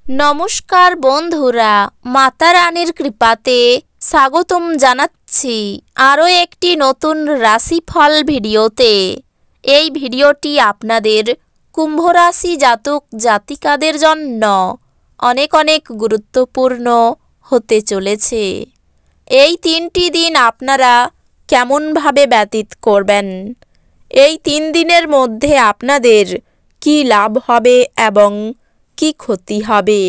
নমস্কার বন্ধুরা, মাতা রানীর কৃপাতে স্বাগতম জানাচ্ছি আরও একটি নতুন রাশিফল ভিডিওতে। এই ভিডিওটি আপনাদের কুম্ভ রাশি জাতক জাতিকাদের জন্য অনেক অনেক গুরুত্বপূর্ণ হতে চলেছে। এই 3টি দিন আপনারা কেমনভাবে ব্যতীত করবেন, এই 3 দিনের মধ্যে আপনাদের কি লাভ হবে এবং কি ক্ষতি হবে,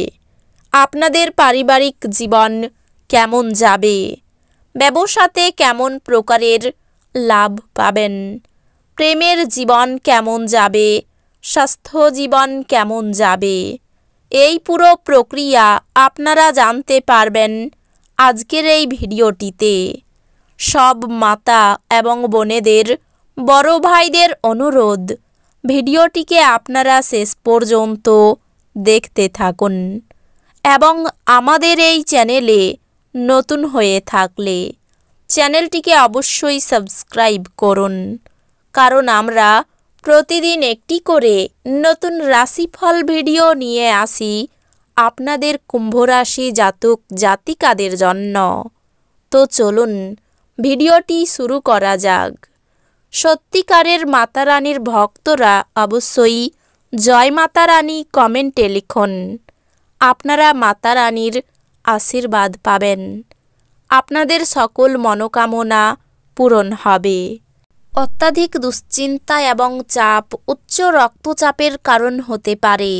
আপনাদের পারিবারিক জীবন কেমন যাবে, ব্যবসাতে কেমন প্রকারের লাভ পাবেন, প্রেমের জীবন কেমন যাবে, স্বাস্থ্য জীবন কেমন যাবে, এই পুরো প্রক্রিয়া আপনারা জানতে পারবেন আজকের এই ভিডিওটিতে। সব মাতা এবং বোনেদের, বড় ভাইদের অনুরোধ, ভিডিওটিকে আপনারা শেষ পর্যন্ত দেখতে থাকুন এবং আমাদের এই চ্যানেলে নতুন হয়ে থাকলে চ্যানেলটিকে অবশ্যই সাবস্ক্রাইব করুন, কারণ আমরা প্রতিদিন একটি করে নতুন রাশিফল ভিডিও নিয়ে আসি আপনাদের কুম্ভ রাশি জাতক জাতিকাদের জন্য। তো চলুন ভিডিওটি শুরু করা যাক। সত্যিকারের মাতা রানীর ভক্তরা অবশ্যই জয় মাতা রানী কমেন্টে লিখুন। আপনারা মাতা রানীর আশীর্বাদ পাবেন, আপনাদের সকল মনোকামনা পূরণ হবে। অত্যাধিক দুশ্চিন্তা এবং চাপ উচ্চ রক্তচাপের কারণ হতে পারে।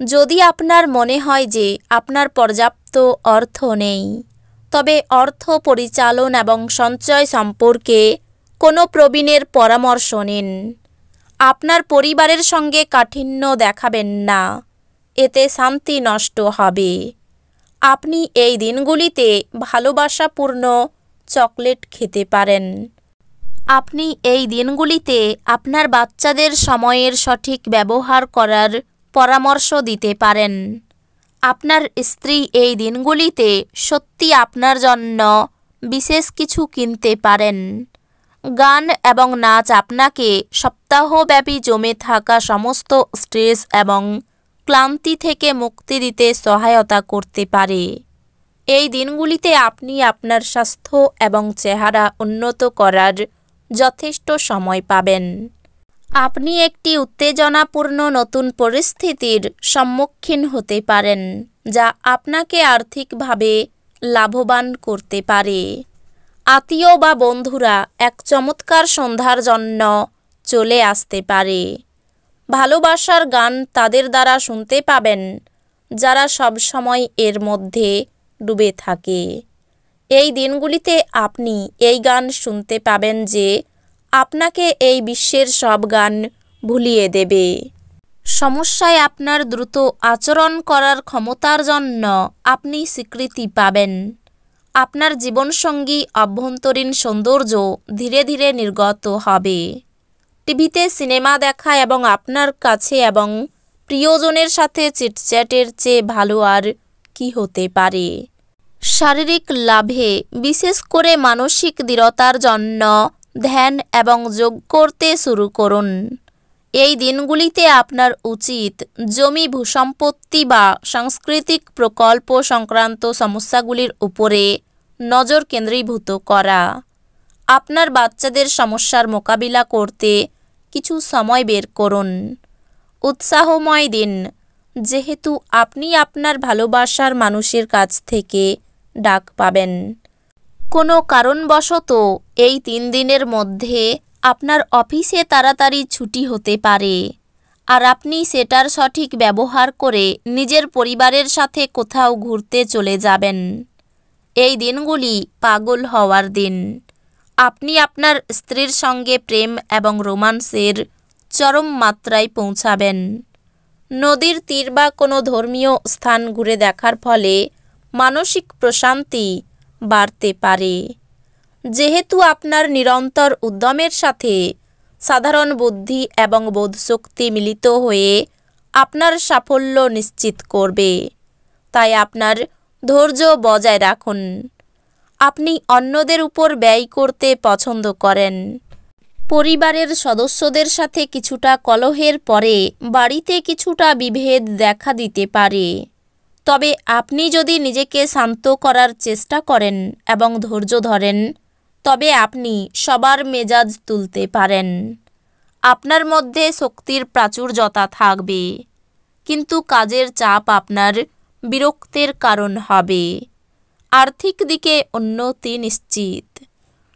যদি আপনার মনে হয় যে আপনার পর্যাপ্ত অর্থ নেই, তবে অর্থ পরিচালন এবং সঞ্চয় সম্পর্কে কোনো প্রবীণের পরামর্শ নিন। আপনার পরিবারের সঙ্গে কাঠিন্য দেখাবেন না, এতে শান্তি নষ্ট হবে। আপনি এই দিনগুলিতে ভালোবাসাপূর্ণ চকলেট খেতে পারেন। আপনি এই দিনগুলিতে আপনার বাচ্চাদের সময়ের সঠিক ব্যবহার করার পরামর্শ দিতে পারেন। আপনার স্ত্রী এই দিনগুলিতে সত্যি আপনার জন্য বিশেষ কিছু কিনতে পারেন। গান এবং নাচ আপনাকে সপ্তাহব্যাপী জমে থাকা সমস্ত স্ট্রেস এবং ক্লান্তি থেকে মুক্তি দিতে সহায়তা করতে পারে। এই দিনগুলিতে আপনি আপনার স্বাস্থ্য এবং চেহারা উন্নত করার যথেষ্ট সময় পাবেন। আপনি একটি উত্তেজনাপূর্ণ নতুন পরিস্থিতির সম্মুখীন হতে পারেন, যা আপনাকে আর্থিকভাবে লাভবান করতে পারে। আত্মীয় বা বন্ধুরা এক চমৎকার সন্ধ্যার জন্য চলে আসতে পারে। ভালোবাসার গান তাদের দ্বারা শুনতে পাবেন যারা সব সময় এর মধ্যে ডুবে থাকে। এই দিনগুলিতে আপনি এই গান শুনতে পাবেন যে আপনাকে এই বিশ্বের সব গান ভুলিয়ে দেবে। সমস্যায় আপনার দ্রুত আচরণ করার ক্ষমতার জন্য আপনি স্বীকৃতি পাবেন। আপনার জীবনসঙ্গী অভ্যন্তরীণ সৌন্দর্য ধীরে ধীরে নির্গত হবে। টিভিতে সিনেমা দেখা এবং আপনার কাছে এবং প্রিয়জনের সাথে চিটচ্যাটের চেয়ে ভালো আর কি হতে পারে। শারীরিক লাভে, বিশেষ করে মানসিক দৃঢ়তার জন্য ধ্যান এবং যোগ করতে শুরু করুন। এই দিনগুলিতে আপনার উচিত জমি, ভূসম্পত্তি বা সাংস্কৃতিক প্রকল্প সংক্রান্ত সমস্যাগুলির উপরে নজর কেন্দ্রীভূত করা। আপনার বাচ্চাদের সমস্যার মোকাবিলা করতে কিছু সময় বের করুন। উৎসাহময় দিন, যেহেতু আপনি আপনার ভালোবাসার মানুষের কাছ থেকে ডাক পাবেন। কোনো কারণবশত এই 3 দিনের মধ্যে আপনার অফিসে তাড়াতাড়ি ছুটি হতে পারে, আর আপনি সেটার সঠিক ব্যবহার করে নিজের পরিবারের সাথে কোথাও ঘুরতে চলে যাবেন। এই দিনগুলি পাগল হওয়ার দিন। আপনি আপনার স্ত্রীর সঙ্গে প্রেম এবং রোমান্সের চরম মাত্রায় পৌঁছাবেন। নদীর তীর বা কোনো ধর্মীয় স্থান ঘুরে দেখার ফলে মানসিক প্রশান্তি বাড়তে পারে। যেহেতু আপনার নিরন্তর উদ্যমের সাথে সাধারণ বুদ্ধি এবং বোধশক্তি মিলিত হয়ে আপনার সাফল্য নিশ্চিত করবে, তাই আপনার ধৈর্য বজায় রাখুন। আপনি অন্যদের উপর ব্যয় করতে পছন্দ করেন। পরিবারের সদস্যদের সাথে কিছুটা কলহের পরে বাড়িতে কিছুটা বিভেদ দেখা দিতে পারে। তবে আপনি যদি নিজেকে শান্ত করার চেষ্টা করেন এবং ধৈর্য ধরেন, তবে আপনি সবার মেজাজ তুলতে পারেন। আপনার মধ্যে শক্তির প্রাচুর্যতা থাকবে, কিন্তু কাজের চাপ আপনার বিরক্তির কারণ হবে। আর্থিক দিকে উন্নতি নিশ্চিত।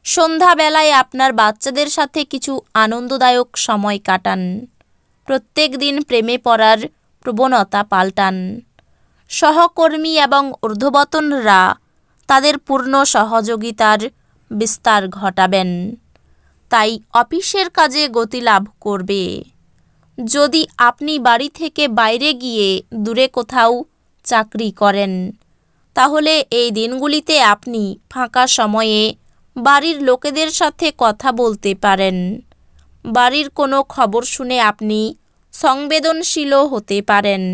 সন্ধ্যাবেলায় আপনার বাচ্চাদের সাথে কিছু আনন্দদায়ক সময় কাটান। প্রত্যেক দিন প্রেমে পড়ার প্রবণতা পাল্টান। সহকর্মী এবং ঊর্ধ্বতনরা তাদের পূর্ণ সহযোগিতার বিস্তার ঘটাবেন, তাই অফিসের কাজে গতি লাভ করবে। যদি আপনি বাড়ি থেকে বাইরে গিয়ে দূরে কোথাও চাকরি করেন, তাহলে এই দিনগুলিতে আপনি ফাঁকা সময়ে বাড়ির লোকেদের সাথে কথা বলতে পারেন। বাড়ির কোনো খবর শুনে আপনি সংবেদনশীলও হতে পারেন।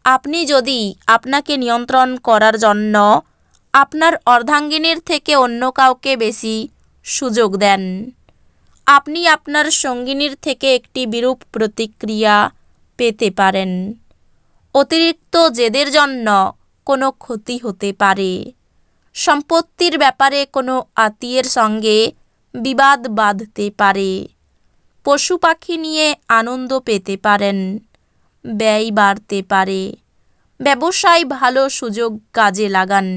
আপনি যদি আপনাকে নিয়ন্ত্রণ করার জন্য আপনার অর্ধাঙ্গিনীর থেকে অন্য কাউকে বেশি সুযোগ দেন, আপনি আপনার সঙ্গিনীর থেকে একটি বিরূপ প্রতিক্রিয়া পেতে পারেন। অতিরিক্ত জেদের জন্য কোনো ক্ষতি হতে পারে। সম্পত্তির ব্যাপারে কোনো আত্মীয়ের সঙ্গে বিবাদ বাঁধতে পারে। পশু পাখি নিয়ে আনন্দ পেতে পারেন। ব্যয় বাড়তে পারে। ব্যবসায় ভালো সুযোগ কাজে লাগান।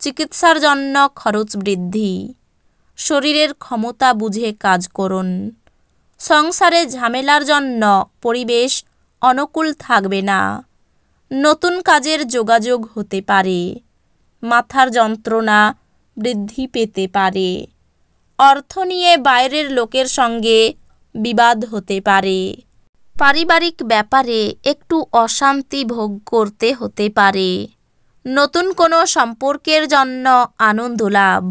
চিকিৎসার জন্য খরচ বৃদ্ধি। শরীরের ক্ষমতা বুঝে কাজ করুন। সংসারে ঝামেলার জন্য পরিবেশ অনুকূল থাকবে না। নতুন কাজের যোগাযোগ হতে পারে। মাথার যন্ত্রণা বৃদ্ধি পেতে পারে। অর্থ নিয়ে বাইরের লোকের সঙ্গে বিবাদ হতে পারে। পারিবারিক ব্যাপারে একটু অশান্তি ভোগ করতে হতে পারে। নতুন কোনো সম্পর্কের জন্য আনন্দ লাভ।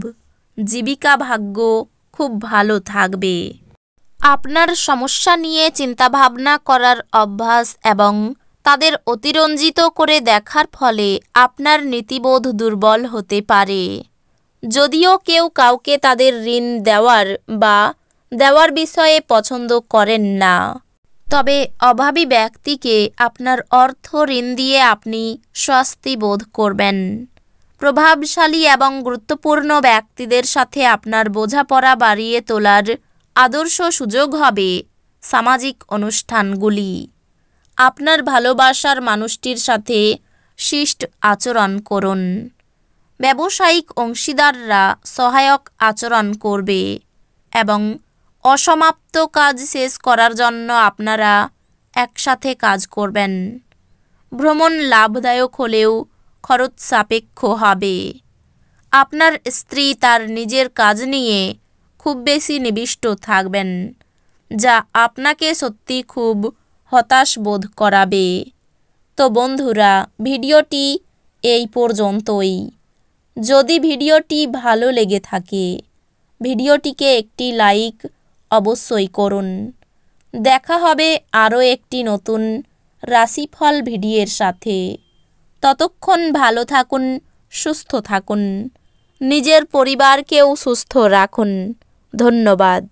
জীবিকা ভাগ্য খুব ভালো থাকবে। আপনার সমস্যা নিয়ে চিন্তাভাবনা করার অভ্যাস এবং তাদের অতিরঞ্জিত করে দেখার ফলে আপনার নীতিবোধ দুর্বল হতে পারে। যদিও কেউ কাউকে তাদের ঋণ দেওয়ার বিষয়ে পছন্দ করেন না, তবে অভাবী ব্যক্তিকে আপনার অর্থ ঋণ দিয়ে আপনি স্বস্তি বোধ করবেন। প্রভাবশালী এবং গুরুত্বপূর্ণ ব্যক্তিদের সাথে আপনার বোঝাপড়া বাড়িয়ে তোলার আদর্শ সুযোগ হবে সামাজিক অনুষ্ঠানগুলি। আপনার ভালোবাসার মানুষটির সাথে শিষ্ট আচরণ করুন। ব্যবসায়িক অংশীদাররা সহায়ক আচরণ করবে এবং অসমাপ্ত কাজ শেষ করার জন্য আপনারা একসাথে কাজ করবেন। ভ্রমণ লাভদায়ক হলেও খরচ সাপেক্ষ হবে। আপনার স্ত্রী তার নিজের কাজ নিয়ে খুব বেশি নিবিষ্ট থাকবেন, যা আপনাকে সত্যি খুব হতাশ বোধ করাবে। তো বন্ধুরা, ভিডিওটি এই পর্যন্তই। যদি ভিডিওটি ভালো লেগে থাকে, ভিডিওটিকে একটি লাইক অবশ্যই করুন। দেখা হবে আরও একটি নতুন রাশিফল ভিডিওর সাথে। ততক্ষণ ভালো থাকুন, সুস্থ থাকুন, নিজের পরিবারকেও সুস্থ রাখুন। ধন্যবাদ।